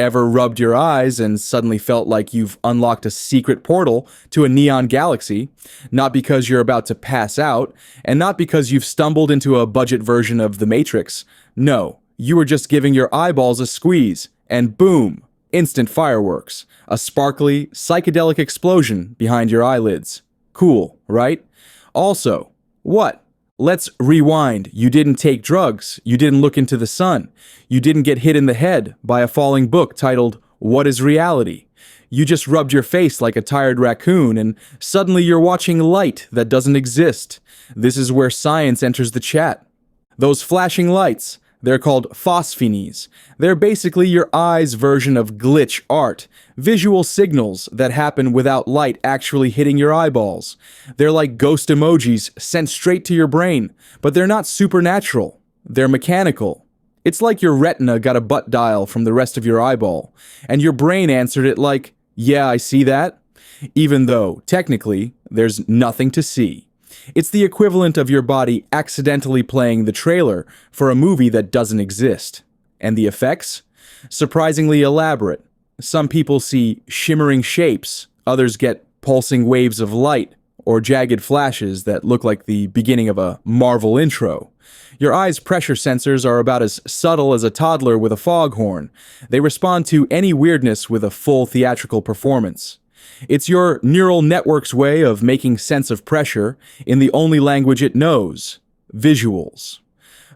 Ever rubbed your eyes and suddenly felt like you've unlocked a secret portal to a neon galaxy? Not because you're about to pass out, and not because you've stumbled into a budget version of The Matrix. No, you were just giving your eyeballs a squeeze, and boom, instant fireworks. A sparkly, psychedelic explosion behind your eyelids. Cool, right? Also, what? Let's rewind. You didn't take drugs. You didn't look into the sun. You didn't get hit in the head by a falling book titled, What is Reality? You just rubbed your face like a tired raccoon, and suddenly you're watching light that doesn't exist. This is where science enters the chat. Those flashing lights, they're called phosphines. They're basically your eye's version of glitch art, visual signals that happen without light actually hitting your eyeballs. They're like ghost emojis sent straight to your brain, but they're not supernatural. They're mechanical. It's like your retina got a butt dial from the rest of your eyeball, and your brain answered it like, yeah, I see that, even though, technically, there's nothing to see. It's the equivalent of your body accidentally playing the trailer for a movie that doesn't exist. And the effects? Surprisingly elaborate. Some people see shimmering shapes, others get pulsing waves of light, or jagged flashes that look like the beginning of a Marvel intro. Your eye's pressure sensors are about as subtle as a toddler with a foghorn. They respond to any weirdness with a full theatrical performance. It's your neural network's way of making sense of pressure in the only language it knows, visuals.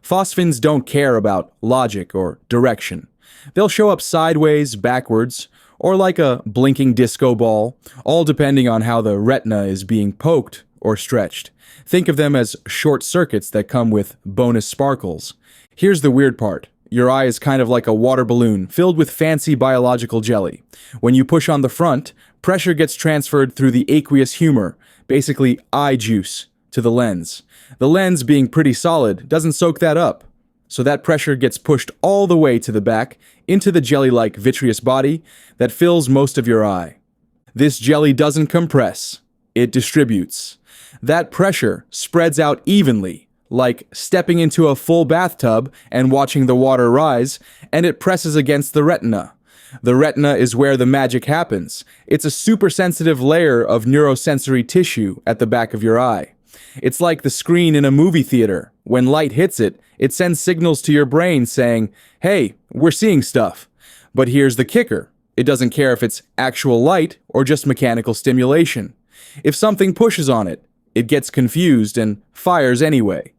Phosphines don't care about logic or direction. They'll show up sideways, backwards, or like a blinking disco ball, all depending on how the retina is being poked or stretched. Think of them as short circuits that come with bonus sparkles. Here's the weird part. Your eye is kind of like a water balloon filled with fancy biological jelly. When you push on the front, pressure gets transferred through the aqueous humor, basically eye juice, to the lens. The lens, being pretty solid, doesn't soak that up. So that pressure gets pushed all the way to the back, into the jelly-like vitreous body that fills most of your eye. This jelly doesn't compress, it distributes. That pressure spreads out evenly, like stepping into a full bathtub and watching the water rise, and it presses against the retina. The retina is where the magic happens. It's a super-sensitive layer of neurosensory tissue at the back of your eye. It's like the screen in a movie theater. When light hits it, it sends signals to your brain saying, hey, we're seeing stuff. But here's the kicker. It doesn't care if it's actual light or just mechanical stimulation. If something pushes on it, it gets confused and fires anyway.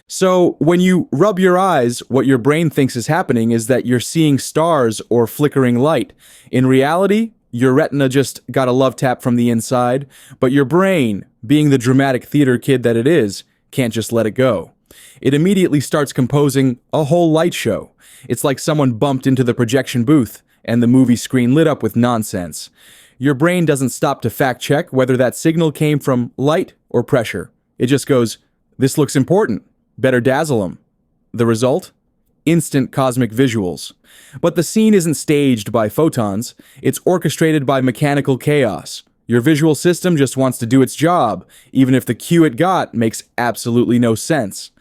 So when you rub your eyes, what your brain thinks is happening is that you're seeing stars or flickering light. In reality, your retina just got a love tap from the inside, but your brain, being the dramatic theater kid that it is, can't just let it go. It immediately starts composing a whole light show. It's like someone bumped into the projection booth and the movie screen lit up with nonsense. Your brain doesn't stop to fact check whether that signal came from light or pressure. It just goes, this looks important. Better dazzle them. The result? Instant cosmic visuals. But the scene isn't staged by photons, it's orchestrated by mechanical chaos. Your visual system just wants to do its job, even if the cue it got makes absolutely no sense.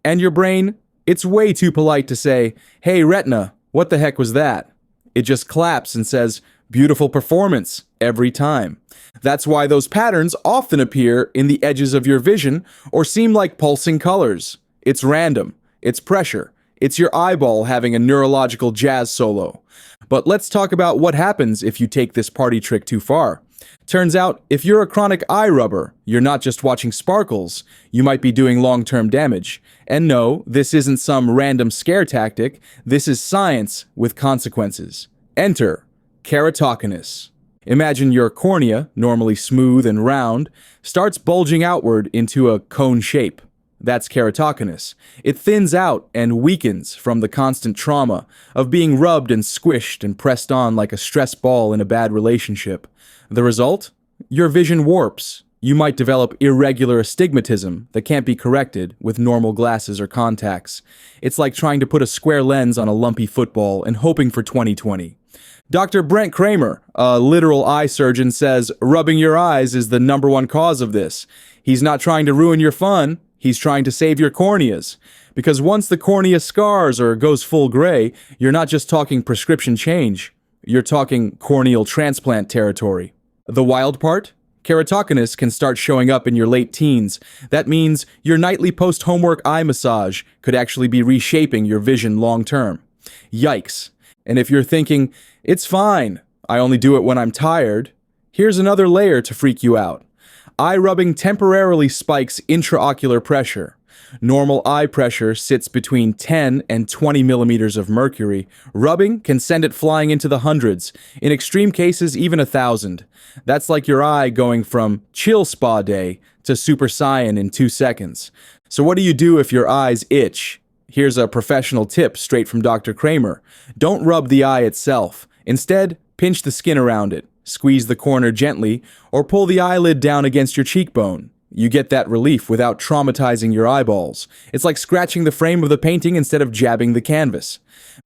And your brain, it's way too polite to say, hey retina, what the heck was that? It just claps and says, beautiful performance, every time. That's why those patterns often appear in the edges of your vision or seem like pulsing colors. It's random. It's pressure. It's your eyeball having a neurological jazz solo. But let's talk about what happens if you take this party trick too far. Turns out, if you're a chronic eye rubber, you're not just watching sparkles, you might be doing long-term damage. And no, this isn't some random scare tactic, this is science with consequences. Enter keratoconus. Imagine your cornea, normally smooth and round, starts bulging outward into a cone shape. That's keratoconus. It thins out and weakens from the constant trauma of being rubbed and squished and pressed on like a stress ball in a bad relationship. The result? Your vision warps. You might develop irregular astigmatism that can't be corrected with normal glasses or contacts. It's like trying to put a square lens on a lumpy football and hoping for 20/20. Dr. Brent Kramer, a literal eye surgeon, says rubbing your eyes is the #1 cause of this. He's not trying to ruin your fun, he's trying to save your corneas. Because once the cornea scars or goes full gray, you're not just talking prescription change, You're talking corneal transplant territory. The wild part? Keratoconus can start showing up in your late teens. That means your nightly post-homework eye massage could actually be reshaping your vision long term. Yikes. And if you're thinking, it's fine, I only do it when I'm tired, here's another layer to freak you out. Eye rubbing temporarily spikes intraocular pressure. Normal eye pressure sits between 10 and 20 millimeters of mercury. Rubbing can send it flying into the hundreds, in extreme cases even 1,000. That's like your eye going from chill spa day to super cyan in 2 seconds. So what do you do if your eyes itch? Here's a professional tip straight from Dr. Kramer. Don't rub the eye itself. Instead, pinch the skin around it, squeeze the corner gently, or pull the eyelid down against your cheekbone. You get that relief without traumatizing your eyeballs. It's like scratching the frame of the painting instead of jabbing the canvas.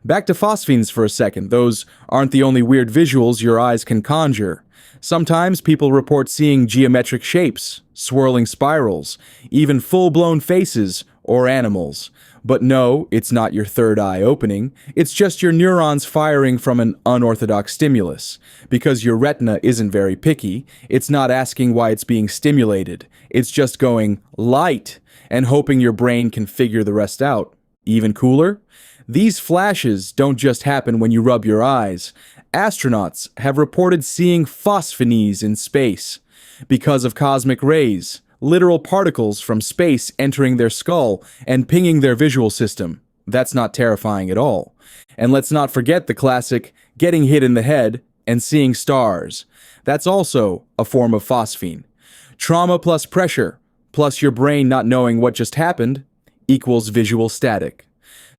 Back to phosphines for a second. Those aren't the only weird visuals your eyes can conjure. Sometimes people report seeing geometric shapes, swirling spirals, even full-blown faces or animals. But no, it's not your third eye opening. It's just your neurons firing from an unorthodox stimulus. Because your retina isn't very picky, it's not asking why it's being stimulated. It's just going, light, and hoping your brain can figure the rest out. Even cooler? These flashes don't just happen when you rub your eyes. Astronauts have reported seeing phosphines in space. Because of cosmic rays, literal particles from space entering their skull and pinging their visual system. That's not terrifying at all. And let's not forget the classic getting hit in the head and seeing stars. That's also a form of phosphine. Trauma plus pressure, plus your brain not knowing what just happened, equals visual static.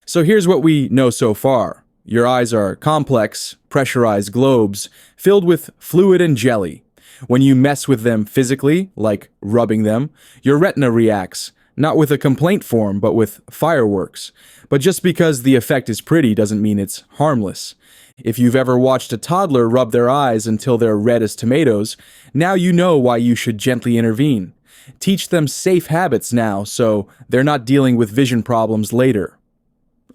So here's what we know so far. Your eyes are complex, pressurized globes filled with fluid and jelly. When you mess with them physically, like rubbing them, your retina reacts, not with a complaint form, but with fireworks. But just because the effect is pretty doesn't mean it's harmless. If you've ever watched a toddler rub their eyes until they're red as tomatoes, now you know why you should gently intervene. Teach them safe habits now so they're not dealing with vision problems later.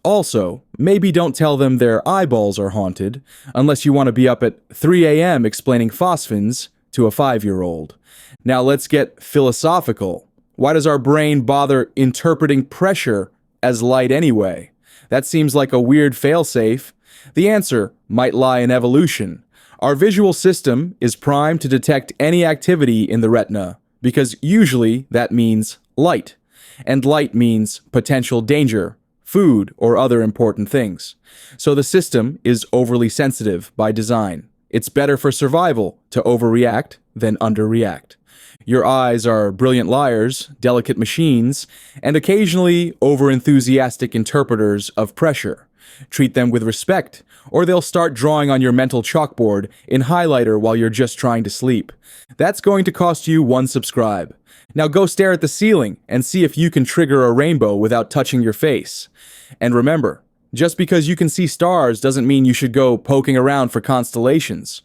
Also, maybe don't tell them their eyeballs are haunted, unless you want to be up at 3 a.m. explaining phosphines to a 5-year-old. Now let's get philosophical. Why does our brain bother interpreting pressure as light anyway? That seems like a weird failsafe. The answer might lie in evolution. Our visual system is primed to detect any activity in the retina, because usually that means light. And light means potential danger, food, or other important things. So the system is overly sensitive by design. It's better for survival to overreact than underreact. Your eyes are brilliant liars, delicate machines, and occasionally overenthusiastic interpreters of pressure. Treat them with respect, or they'll start drawing on your mental chalkboard in highlighter while you're just trying to sleep. That's going to cost you 1 subscribe. Now go stare at the ceiling and see if you can trigger a rainbow without touching your face. And remember, just because you can see stars doesn't mean you should go poking around for constellations.